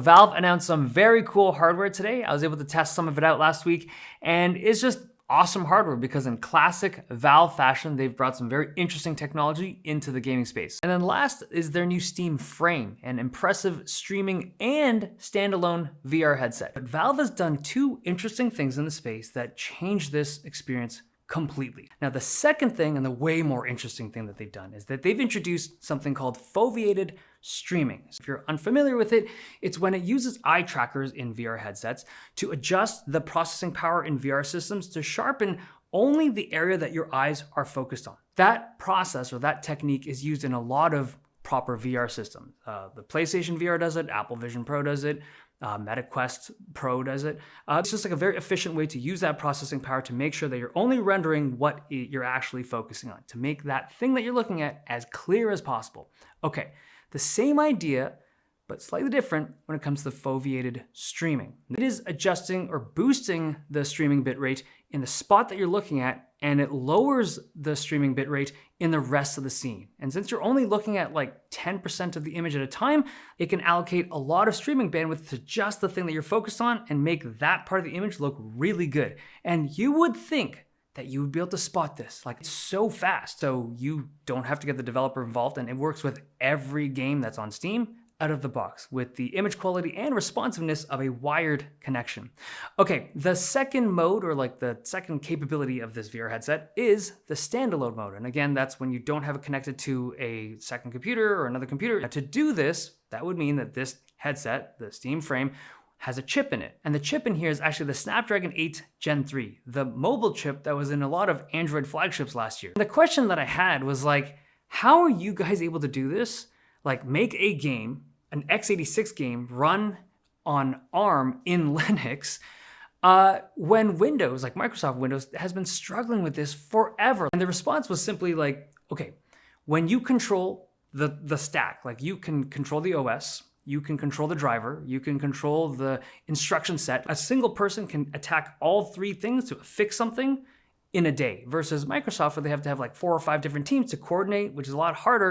Valve announced some very cool hardware today. I was able to test some of it out last week, and it's just awesome hardware because in classic Valve fashion, they've brought some very interesting technology into the gaming space. And then last is their new Steam Frame, an impressive streaming and standalone VR headset. But Valve has done two interesting things in the space that change this experience completely. Now, the second thing, and the way more interesting thing that they've done, is that they've introduced something called Foveated streaming. So if you're unfamiliar with it, it's when it uses eye trackers in VR headsets to adjust the processing power in VR systems to sharpen only the area that your eyes are focused on. That process or that technique is used in a lot of proper VR systems. The PlayStation VR does it, Apple Vision Pro does it, MetaQuest Pro does it. It's just like a very efficient way to use that processing power to make sure that you're only rendering what you're actually focusing on, to make that thing that you're looking at as clear as possible. Okay, the same idea, but slightly different when it comes to the foveated streaming. It is adjusting or boosting the streaming bitrate in the spot that you're looking at, and it lowers the streaming bitrate in the rest of the scene. And since you're only looking at like 10% of the image at a time, it can allocate a lot of streaming bandwidth to just the thing that you're focused on and make that part of the image look really good. And you would think that you would be able to spot this. Like, it's so fast, so you don't have to get the developer involved, and it works with every game that's on Steam out of the box with the image quality and responsiveness of a wired connection. Okay, the second mode, or like the second capability of this VR headset, is the standalone mode. And again, that's when you don't have it connected to a second computer or another computer. Now, to do this, that would mean that this headset, the Steam Frame, has a chip in it. And the chip in here is actually the Snapdragon 8 Gen 3, the mobile chip that was in a lot of Android flagships last year. And the question that I had was like, how are you guys able to do this? Like, make a game, an x86 game, run on ARM in Linux, when Windows, like Microsoft Windows, has been struggling with this forever. And the response was simply like, okay, when you control the stack, like you can control the OS, you can control the driver, you can control the instruction set, a single person can attack all three things to fix something in a day, versus Microsoft, where they have to have like 4 or 5 different teams to coordinate, which is a lot harder.